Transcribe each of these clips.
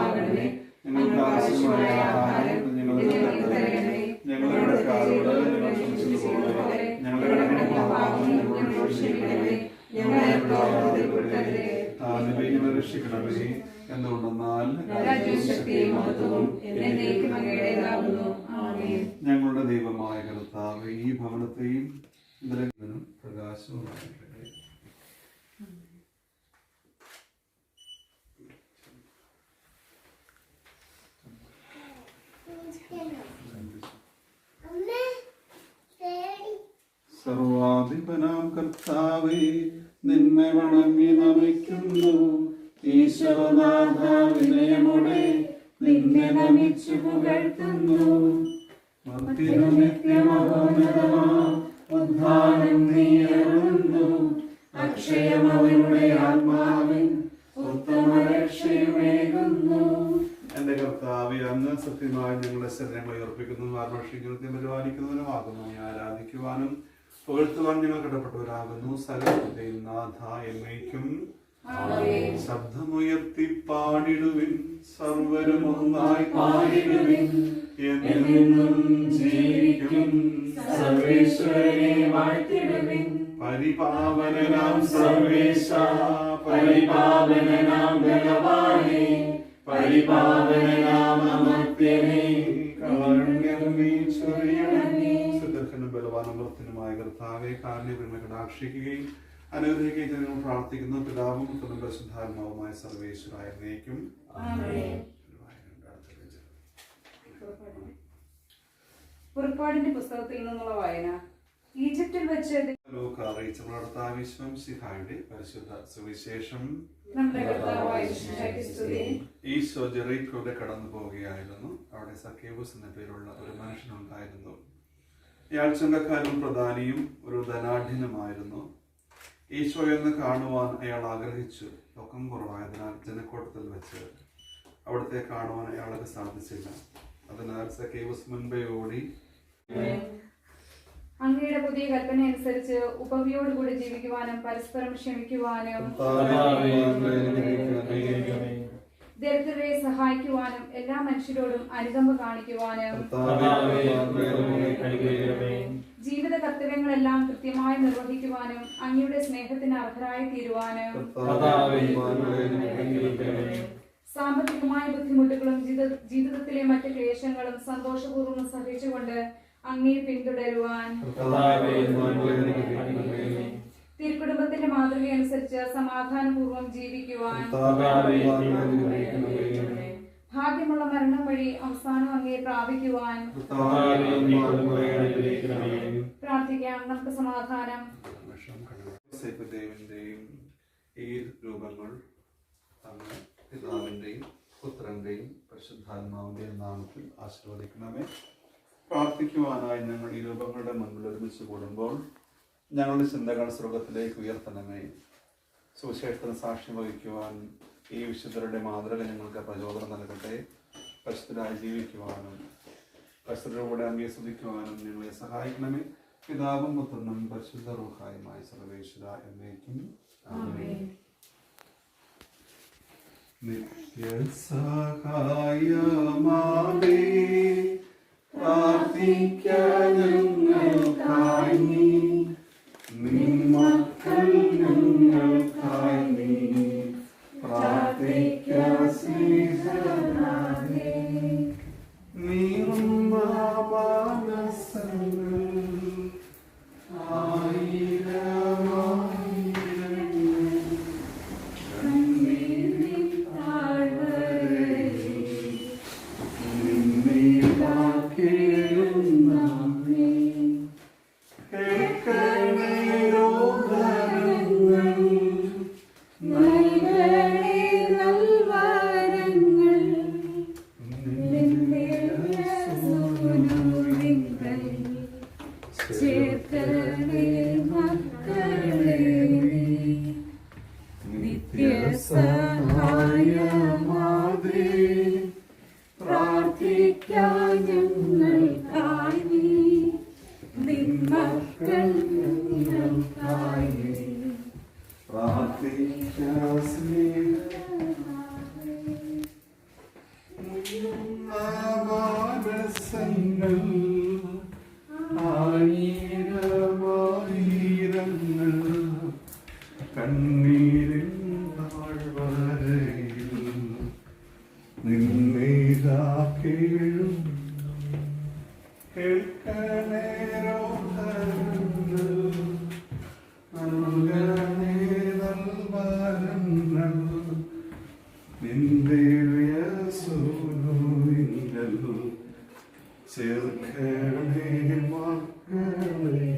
ഞങ്ങൾക്കാകണമേ. ഞങ്ങൾക്ക് ആവശ്യമായ ആഹാരം ഞങ്ങളുടെ തരണമേ. ഞങ്ങളുടെ കടക്കാരോട് ഞങ്ങൾ ക്ഷമിച്ചതുപോലെ ഞങ്ങളുടെ പാപങ്ങളോട് ക്ഷമിക്കണമേ. ഞങ്ങളെ പ്രലോഭനത്തിൽപ്പെടുത്തരുതേ. ഞങ്ങളെ രക്ഷിക്കണമേ. എന്തുകൊണ്ടെന്നാൽ ഞങ്ങളുടെ ദൈവമായ കർത്താവേ, ഈ ഭവനത്തെയും ഇതിലും പ്രകാശവുമാകട്ടെ. സർവാധിപനാം കർത്താവേ, നിന്നെ വണങ്ങി നമിക്കുന്നു. ഈശോനാഥ, വിനയമോടെ നിന്നെ നമിച്ചു പുകഴ്ത്തുന്നു. ഉദ്ധാനം നീ അരുളുന്നു. അക്ഷയം അവരുടെ ആത്മാവിൻ ഉത്തമ രക്ഷയുമേകുന്നു. എന്റെ കർത്താവേ, അങ്ങ് സത്യമായി ഞങ്ങളുടെ ശരണങ്ങളെ ഉയർപ്പിക്കുന്നു. ആർഭക്ഷിക്കുന്നതിനെ പരിപാലിക്കുന്നതിനുമാകുന്നു. നീ ആരാധിക്കുവാനും പുകഴ്ത്തുവാൻ ഞങ്ങൾ കടപ്പെട്ടവരാകുന്നു. സകലത്തിന്റെയും നാഥ, എന്നേക്കും ശബ്ദമുയർത്തി പാടിടുവിൻ. സർവരും ഒന്നായി പാടിടുവിൻ. എന്നും ജീവിക്കും സർവേശ്വരനെ വാഴ്ത്തിടുവിൻ. പരിപാവനനാം സർവേശ, പരിപാവനനാം ബലവാനേ, പരിപാവനനാം അമർത്യനേ, കാരുണ്യം നീ ചൊരിയണമേ. സുദർശനും ബലവാനും വൃത്തിനുമായ കർത്താവേ, കാരുണ്യം കടാക്ഷിക്കുകയും അനുഗ്രഹിക്കുകയും ജനങ്ങൾ പ്രാർത്ഥിക്കുന്നു. പിതാവും പുത്രനും പരിശുദ്ധാത്മാവുമായ സർവേശ്വരായ എന്നേക്കും. പുറപ്പാടിന്റെ പുസ്തകത്തിൽ നിന്നുള്ള വായന. ഈജിപ്തിൽ വെച്ച് പരിശുദ്ധ സുവിശേഷം. ഈശോ ജെറീക്കോയിലൂടെ കടന്നു പോവുകയായിരുന്നു. അവിടെ സക്കേവൂസ് എന്ന പേരുള്ള ഒരു മനുഷ്യനുണ്ടായിരുന്നു. ഇയാൾ ചുങ്കക്കാരും പ്രധാനിയും ഒരു ധനാഢ്യനുമായിരുന്നു. ഈശോയെന്ന് കാണുവാൻ അയാൾ ആഗ്രഹിച്ചു. പൊക്കം കുറവായതിനാൽ ജനക്കൂട്ടത്തിൽ വെച്ച് അവിടുത്തെ കാണുവാൻ അയാൾക്ക് സാധിച്ചില്ല. അതിനാൽ സക്കേവൂസ് മുൻപേ ഓടി, അങ്ങയുടെ പുതിയ കൽപ്പന അനുസരിച്ച് ഉപവിയോടുകൂടി ജീവിക്കുവാനും പരസ്പരം ക്ഷമിക്കുവാനും ദരിദ്രരെ സഹായിക്കുവാനും എല്ലാ മനുഷ്യരോടും അനുകമ്പ കാണിക്കുവാനും ജീവിത കർത്തവ്യങ്ങളെല്ലാം കൃത്യമായി നിർവഹിക്കുവാനും അങ്ങയുടെ സ്നേഹത്തിന് അർഹരായി തീരുവാനും സാമ്പത്തികമായ ബുദ്ധിമുട്ടുകളും ജീവിതത്തിലെ മറ്റ് ക്ലേശങ്ങളും സന്തോഷപൂർവ്വം സഹിച്ചുകൊണ്ട് അങ്ങയെ പിന്തുടരുവാൻ തിരുക്കുടുംബത്തിന്റെ മാതൃകയനുസരിച്ച് സമാധാനപൂർവ്വം ജീവിക്കുവാൻ ഭാഗ്യമുള്ള മരണം വഴി അവസാനം അങ്ങയെ പ്രാപിക്കുവാൻ പ്രാർത്ഥിക്കാം. നമുക്ക് സമാധാനം. ഈ രൂപങ്ങൾ പിതാവിന്റെയും പുത്രന്റെയും പരിശുദ്ധാത്മാവിന്റെയും നാമത്തിൽ ആശീർവദിക്കണമേ. പ്രാർത്ഥിക്കുവാനായി ഞങ്ങൾ ഈ രൂപങ്ങളുടെ മുൻപിൽ ഒരുമിച്ച് കൂടുമ്പോൾ ഞങ്ങളുടെ ചിന്തകൾ സ്വർഗത്തിലേക്ക് ഉയർത്തണമേ. സുവിശേഷത്തിന് സാക്ഷ്യം വഹിക്കുവാൻ ഈ വിശുദ്ധരുടെ മാതൃക ഞങ്ങൾക്ക് പ്രചോദനം നൽകട്ടെ. പരിശുദ്ധരായി ജീവിക്കുവാനും പരിശുദ്ധരുടെ കൂടെ അങ്ങേ സ്തുതിക്കുവാനും ഞങ്ങളെ സഹായിക്കണമേ. പിതാവും പുത്രനും പരിശുദ്ധ റൂഹായുമായ സർവേശ്വര എന്നേക്കും ആമേൻ. നിത്യസഹായമാവേ, പ്രാർത്ഥിക്കാൻ ഞങ്ങൾക്കായി നീ, നിൻ മക്കൾ ഞങ്ങൾക്കായി നീ പ്രാർത്ഥിക്കാൻ സ്നേഹനാഥേ. നീറുന്ന മനസ്സങ്ങൾ കേൾക്കണേ രോദനങ്ങൾ, നൽകണേ നൽവരങ്ങൾ, നിന്റെ വ്യസൂനുവിങ്കൽ ചേർക്കണേ മക്കളെ,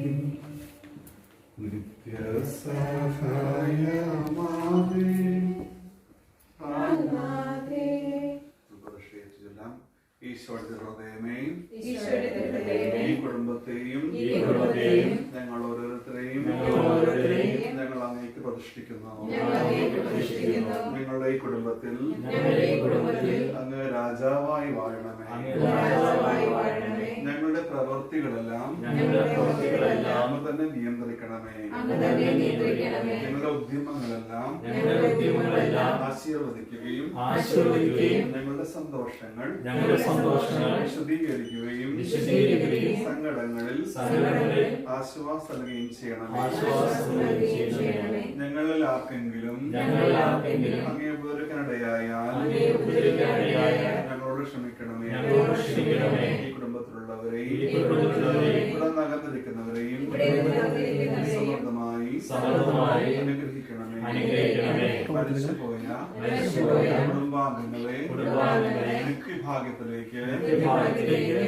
നിത്യസഹായമാവേ. ഈശോയുടെ ഹൃദയമേ, ഈ കുടുംബത്തെയും ഞങ്ങൾ ഓരോരുത്തരെയും ഞങ്ങൾ അങ്ങേക്ക് പ്രതിഷ്ഠിക്കുന്നു. നിങ്ങളുടെ ഈ കുടുംബത്തിൽ അങ്ങ് രാജാവായി വാഴണമേ. ഞങ്ങളുടെ പ്രവൃത്തികളെല്ലാം അങ്ങ് തന്നെ നിയന്ത്രിക്കണമേ. ഞങ്ങളുടെ ഉദ്യമങ്ങളെല്ലാം ആശീർവദിക്കുകയും ഞങ്ങളുടെ സന്തോഷങ്ങൾ വിശദീകരിക്കുകയും സങ്കടങ്ങളിൽ ആശ്വാസം നൽകുകയും ചെയ്യണമേ. ഞങ്ങളിൽ ആർക്കെങ്കിലും അങ്ങേ ഉപദ്രവിക്കാനിടയായാൽ ഞങ്ങളോട് ക്ഷമിക്കണമേ. ഈ കുടുംബത്തിലുള്ളവരെയും ഇവിടെ നകർന്നിരിക്കുന്നവരെയും സമൃദ്ധമായി അനുഗ്രഹിക്കണമേ. മരിച്ചുപോയ കുടുംബാംഗങ്ങളെ നിത്യഭാഗ്യത്തിലേക്ക്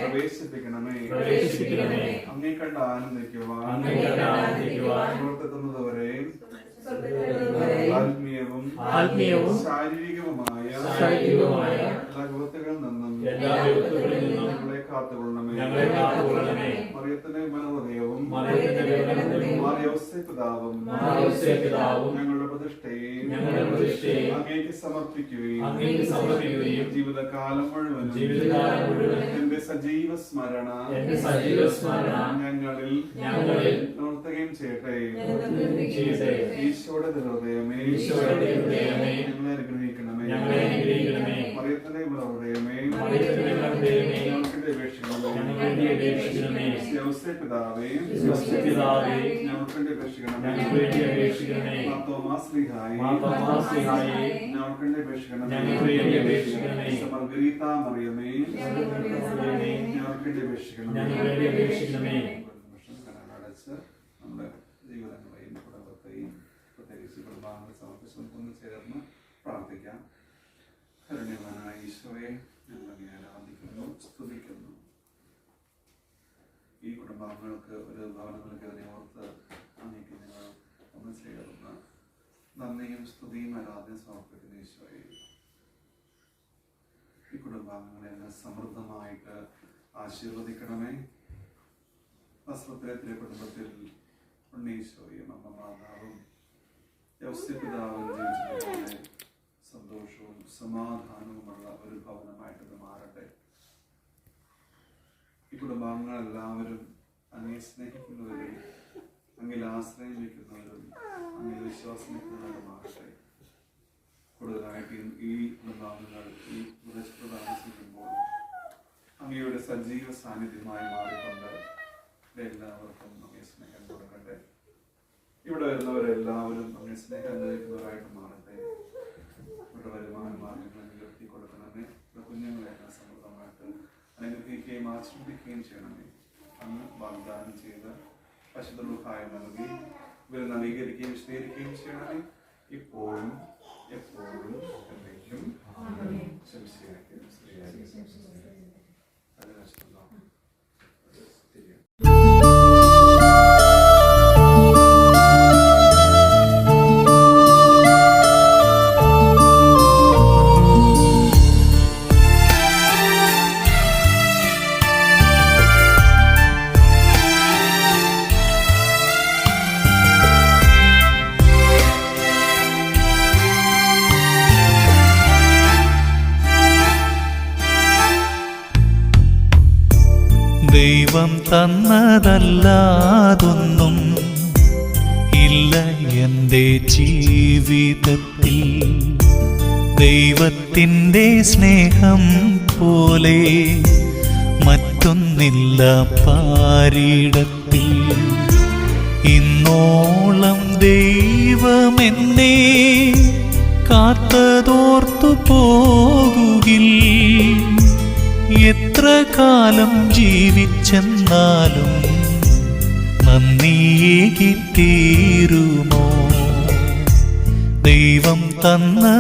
പ്രവേശിപ്പിക്കണമേ. അങ്ങേ കണ്ട് ആനന്ദിക്കുവാൻ പ്രവർത്തിക്കുന്നതുവരെ ആത്മീയവും ശാരീരികവുമായ എല്ലാ വിപത്തുകളിൽ നിന്നും ഞങ്ങളെ കാത്തുകൊള്ളണമേ. മറിയത്തിന്റെ മനോദയവും പിതാവും ഞങ്ങളുടെ പ്രതിഷ്ഠയും അങ്ങേക്ക് സമർപ്പിക്കുകയും ജീവിതകാലം മുഴുവൻ എന്റെ സജീവ സ്മരണ ഞങ്ങളിൽ നിർത്തുകയും ചെയ്യട്ടെ. ഈശോയുടെ ഹൃദയമേ, ഞങ്ങളെ അനുഗ്രഹിക്കണമേ. മറിയത്തിന്റെ ഹൃദയമേ, ഞങ്ങൾക്ക് അപേക്ഷിക്കണമേ. പിതാവേ, ഞങ്ങൾക്ക് അപേക്ഷിക്കണമേ. ഞങ്ങൾക്ക് അപേക്ഷിക്കണമേ. മർഗരീത മറിയമേ, ഞങ്ങൾക്ക് അപേക്ഷിക്കണമേ. നമ്മുടെ ജീവിതങ്ങളെയും കുടുംബത്തെയും പ്രത്യേകിച്ച് കുടുംബാംഗങ്ങളെ സമർപ്പിച്ചൊന്ന് ചേർന്ന് പ്രാർത്ഥിക്കാം. കരുണ്യവാനായ ഈശോയെ, ഞങ്ങൾ ആരാധിക്കുന്നു, സ്തുതിക്കുന്നു. ഈ കുടുംബാംഗങ്ങൾക്ക് ഒരു ഭവനം നൽകിയതിനെ ഓർത്ത് അങ്ങേക്ക് ഞങ്ങൾ ഒന്ന് ചേർന്ന് നന്ദിയും സ്തുതിയും ആരാധനയും സമർപ്പിക്കുന്ന ഈശോയെ, ഈ കുടുംബാംഗങ്ങളെ സമൃദ്ധമായിട്ട് ആശീർവദിക്കണമേ. വസ്ത്രത്തിലെ കുടുംബത്തിൽ ഉണ്ണീശോയും അമ്മ മാതാവും യൗസ്യപിതാവും ജീവിച്ചതുപോലെ സന്തോഷവും സമാധാനവുമുള്ള ഒരു ഭവനമായിട്ടത് മാറട്ടെ. ഈ കുടുംബാംഗങ്ങളെല്ലാവരും അങ്ങേ സ്നേഹിക്കുന്നവരും അങ്ങിൽ ആശ്രയം വയ്ക്കുന്നവരും അങ്ങിൽ വിശ്വാസം വയ്ക്കുന്നവരും മാറട്ടെ. കൂടുതലായിട്ട് ഈ കുടുംബാംഗങ്ങൾ ഈ പ്രദേശത്ത് താമസിക്കുമ്പോൾ അങ്ങയുടെ സജീവ സാന്നിധ്യമായി മാറിക്കൊണ്ട് എല്ലാവർക്കും അങ്ങേ സ്നേഹം കൊടുക്കട്ടെ. ഇവിടെ വരുന്നവരെല്ലാവരും അങ്ങേ സ്നേഹം അനുഭവിക്കുന്നവരായിട്ട് മാറട്ടെ. ഇവിടെ വരുമാന മാർഗങ്ങൾ ഉയർത്തി കൊടുക്കണമേ. ഇവിടെ കുഞ്ഞുങ്ങളെല്ലാം സമൃദ്ധമായിട്ട് അനുഗ്രഹിക്കുകയും ആശ്രയിക്കുകയും ചെയ്യണമേ. അങ്ങ് വാഗ്ദാനം ചെയ്ത് പശുതൃഹായം നൽകി ഇവരെ നവീകരിക്കുകയും വിശദീകരിക്കുകയും ചെയ്യണമേ. ഇപ്പോഴും എപ്പോഴും എന്നേക്കും. ദൈവം തന്നതല്ലാതൊന്നും ഇല്ല എൻ്റെ ജീവിതത്തിൽ. ദൈവത്തിൻ്റെ സ്നേഹം പോലെ മറ്റൊന്നില്ല പാരിടത്തിൽ. ഇന്നോളം ദൈവമെന്നെ കാത്തതോർത്തു പോകുകിൽ എത്ര എത്ര കാലം ജീവിച്ചെന്നാലും നന്ദിയേകി തീരുമോ? ദൈവം തന്നതല്ലാതൊന്നും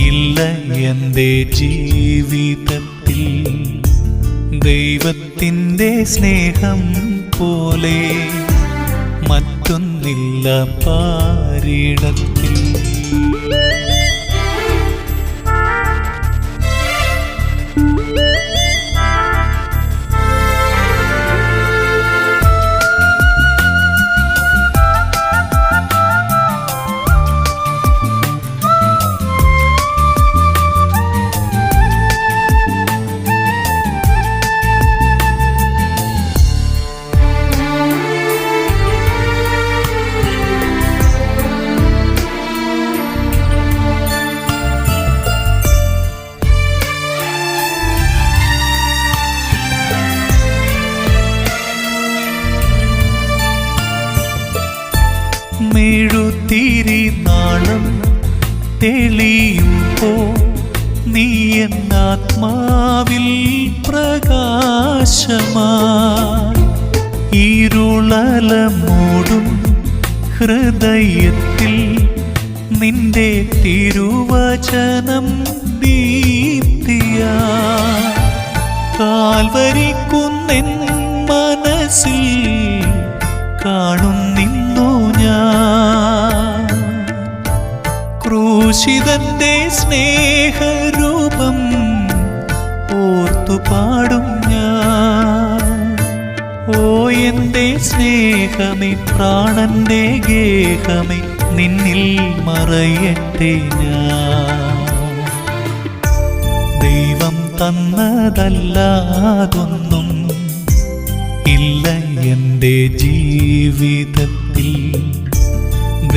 ഇല്ല എൻ്റെ ജീവിതത്തിൽ. ദൈവത്തിൻ്റെ സ്നേഹം പോലെ മറ്റൊന്നില്ല പാരിടത്തിൽ. മെഴുതിരി നാളം തെളിയുമ്പോ നീ എന്നാത്മാവിൽ പ്രകാശമായി. ഇരുളല മൂടും ഹൃദയത്തിൽ നിന്റെ തിരുവചനം ദീപ്തിയായി. കാൽവരിക്കുന്നെൻ മനസ്സിൽ കാണുന്നിന്നു ഞാൻ. ക്രൂശിതന്റെ സ്നേഹരൂപം ഓർത്തു പാടും ഞാൻ. ഓ എൻ്റെ സ്നേഹമേ, പ്രാണന്റെ ഗേഹമേ, നിന്നിൽ മറയട്ടെ ഞാൻ. ദൈവം തന്നതല്ലാതൊന്നും ഇല്ല എൻ്റെ ജീവിതത്തിൽ.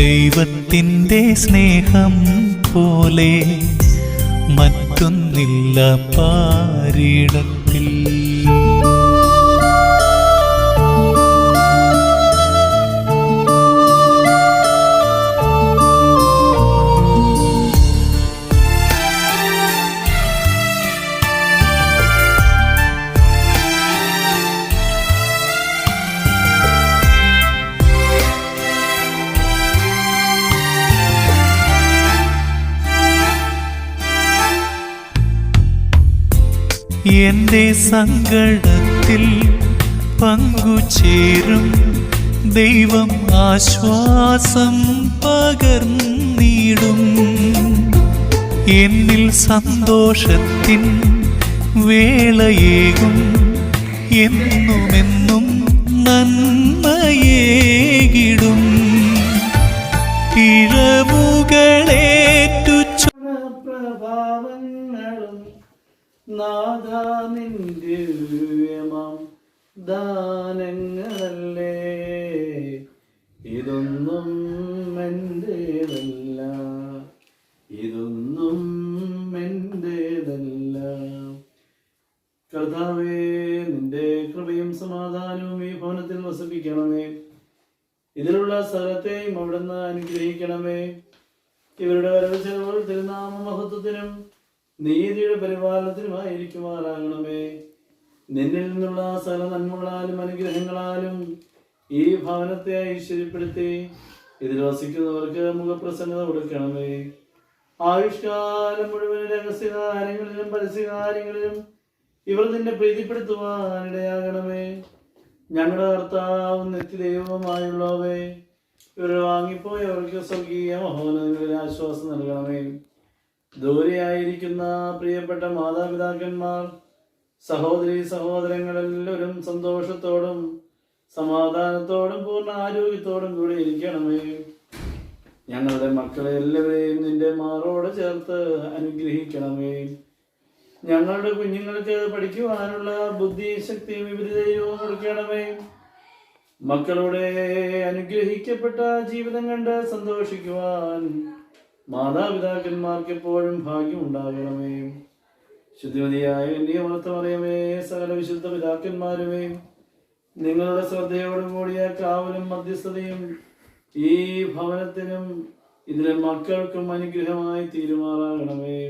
ദൈവത്തിൻ്റെ സ്നേഹം പോലെ മറ്റൊന്നില്ല പാരിടത്തിൽ. എന്റെ സങ്കടത്തിൽ പങ്കുചേരും ദൈവം ആശ്വാസം പകർന്നിടും. എന്നിൽ സന്തോഷത്തിൻ വേളയേകും എന്നുമെന്നും നന്മയേകിടും. പിഴവുകളേറ്റു പ്രഭാവങ്ങളും നാഥാ നിന്റെ ദിവ്യമാം ദാനങ്ങളല്ലേ. ഇതൊന്നും എന്റേതല്ല, ഇതൊന്നും എന്റേതല്ല. കർത്താവേ, നിന്റെ കൃപയും സമാധാനവും ഈ ഭവനത്തിൽ വസിപ്പിക്കണമേ. ഇതിലുള്ള സ്ഥലത്തെയും അവിടുന്ന് അനുഗ്രഹിക്കണമേ. ഇവരുടെ വരവ് ചെലവുകൾ തിരുനാമ മഹത്വത്തിനും നീതിയുടെ പരിപാലനത്തിനുമായിരിക്കുമാറാകണമേ. നിന്നിൽ നിന്നുള്ള സകല നന്മകളാലും അനുഗ്രഹങ്ങളാലും ഈ ഭവനത്തെ ഐശ്വര്യപ്പെടുത്തി ഇതിൽ വസിക്കുന്നവർക്ക് മുഖപ്രസന്നത കൊടുക്കണമേ. ആയുഷ്കാലം മുഴുവൻ രഹസ്യകാര്യങ്ങളിലും പരസ്യകാര്യങ്ങളിലും ഇവർ നിന്നെ പ്രീതിപ്പെടുത്തുവാനിടയാകണമേ. ഞങ്ങളുടെ കർത്താവും നിത്യദൈവമായുള്ളവേ, ഇവർ വാങ്ങിപ്പോയവർക്ക് സ്വർഗീയ മഹോന്നതങ്ങളിൽ ആശ്വാസം നൽകണമേ. ദൂരെയായിരിക്കുന്ന പ്രിയപ്പെട്ട മാതാപിതാക്കന്മാർ, സഹോദരി സഹോദരങ്ങളെല്ലാവരും സന്തോഷത്തോടും സമാധാനത്തോടും പൂർണ്ണ ആരോഗ്യത്തോടും കൂടി ഇരിക്കണമേ. ഞങ്ങളുടെ മക്കളെ എല്ലാവരെയും നിന്റെ മാറോട് ചേർത്ത് അനുഗ്രഹിക്കണമേ. ഞങ്ങളുടെ കുഞ്ഞുങ്ങൾക്ക് പഠിക്കുവാനുള്ള ബുദ്ധി ശക്തിയും വിപരീതവും കൊടുക്കണമേ. മക്കളുടെ അനുഗ്രഹിക്കപ്പെട്ട ജീവിതം കണ്ട് സന്തോഷിക്കുവാൻ മാതാപിതാക്കന്മാർക്ക് എപ്പോഴും ഭാഗ്യമുണ്ടാകണമേ. ശുദ്ധിമതിയായ എന്റെ വളർത്തമറിയമേ, സകല വിശുദ്ധ പിതാക്കന്മാരുമേ, നിങ്ങളുടെ ശ്രദ്ധയോടും കൂടിയ കാവലും മധ്യസ്ഥതയും ഈ ഭവനത്തിനും ഇതിലെ മക്കൾക്കും അനുഗ്രഹമായി തീരുമാറാകണമേ.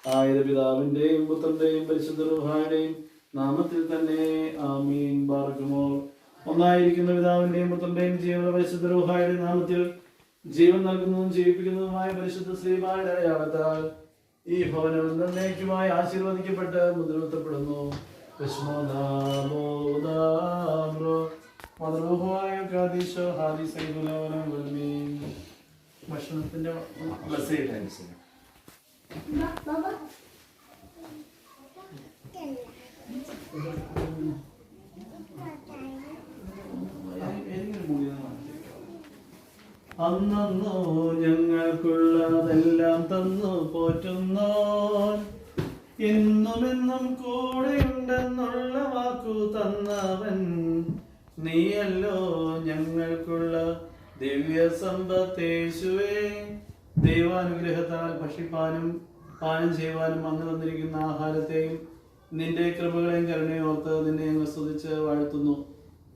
ആയത് പിതാവിന്റെയും പുത്രന്റെയും പരിശുദ്ധ റൂഹായുടെയും നാമത്തിൽ തന്നെ ആമീൻ. ബാറക്കുമോർ. ഒന്നായിരിക്കുന്ന പിതാവിന്റെയും പുത്രന്റെയും ജീവനുള്ള പരിശുദ്ധ റൂഹായുടെ നാമത്തിൽ ജീവൻ നൽകുന്നതും ജീവിപ്പിക്കുന്നതുമായ പരിശുദ്ധ ശ്രീമായുടെ അടയാളത്താൽ ഈ ഭവനം എന്നേക്കുമായി ആശീർവദിക്കപ്പെട്ട് മുദ്രകുത്തപ്പെടുന്നു. ഭക്ഷണത്തിന്റെ അന്നോ ഞങ്ങൾക്കുള്ളതെല്ലാം തന്നു പോറ്റുന്നോൻ, എന്നുമെന്നും കൂടെയുണ്ടെന്നുള്ള വാക്കു തന്നവൻ, നീയല്ലോ ഞങ്ങൾക്കുള്ള ദിവ്യ സമ്പത്തേശുവേ. ദൈവാനുഗ്രഹത്താൽ ഭക്ഷിപ്പാനും പാനം ചെയ്യുവാനും അങ്ങ് തന്നിരിക്കുന്ന ആഹാരത്തെയും നിന്റെ കൃപകളെയും കരുണയോർത്ത് നിന്നെ ഞങ്ങൾ സ്തുതിച്ച് വാഴ്ത്തുന്നു.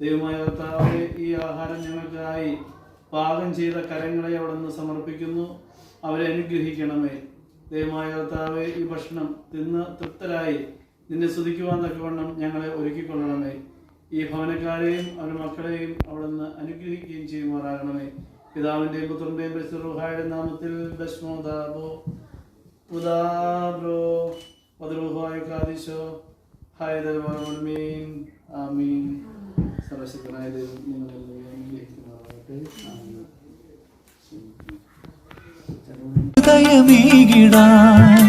ദൈവമായ കർത്താവേ, ഈ ആഹാരം ഞങ്ങൾക്കായി പാകം ചെയ്ത കരങ്ങളെ അവിടുന്ന് സമർപ്പിക്കുന്നു. അവരെ അനുഗ്രഹിക്കണമേ. ദൈവമായ കർത്താവേ, ഈ ഭക്ഷണം തിന്ന് തൃപ്തരായി നിന്നെ സ്തുതിക്കുവാൻ തക്കവണ്ണം ഞങ്ങളെ ഒരുക്കിക്കൊള്ളണമേ. ഈ ഭവനക്കാരെയും അവരുടെ മക്കളെയും അവിടുന്ന് അനുഗ്രഹിക്കുകയും ചെയ്യുമാറാകണമേ. പിതാവിന്റെയും പുത്രന്റെയും പരിശുദ്ധ റൂഹായുടെ നാമത്തിൽ ദശ്മോദാബോ ഉദാബ്രോ വദ്രൂഹായ കാദിശോ ഹായദൽമീൻ ആമീൻ. സർവശക്തനായ ദൈവം നിങ്ങളെല്ലാം അനുഗ്രഹിക്കുമാറാകട്ടെ. ആമീൻ. ഹൃദയമേകിടാൻ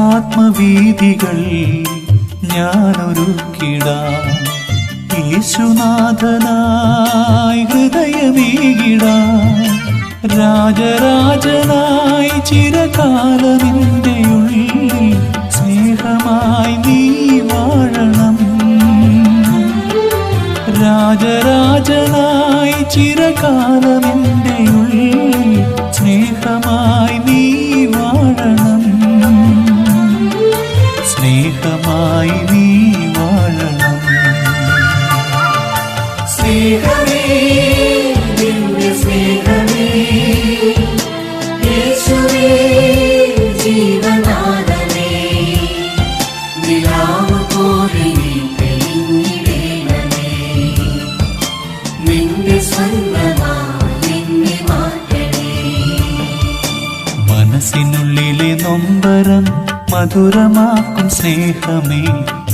ആത്മവീഥികൾ ഞാനൊരുക്കിടാം. യേശുനാഥനായി ഹൃദയമേകിടാൻ രാജരാജനായി ചിരകാലമിൻ്റെ ഉള്ളിൽ സ്നേഹമായി നീ വാഴണം. രാജരാജനായി ചിരകാലമിൻ്റെ ഉള്ളിൽ സ്നേഹമായി നീ വാഴണം. സ്നേഹമായി നീ വാഴണം. സ്നേഹമേ, ദിവ്യ സ്നേഹമേ, യേശുവേ ജീവനാഥനേ, നിലാവ് പോലെ നീ തെളിഞ്ഞിടേണമേ. നിന്റെ സ്വന്തമായി നിന്നെ മാറ്റണേ. മനസ്സിനുള്ളിലെ നൊമ്പരം മധുരമാക്കും സ്നേഹമേ,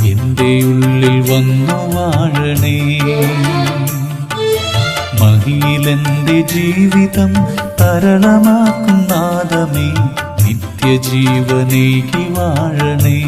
എന്റെ ഉള്ളിൽ വന്നു വാഴണേ. മഹിയിലെന്റെ ജീവിതം തരളമാക്കും നാദമേ, നിത്യജീവനേകി വാഴണേ.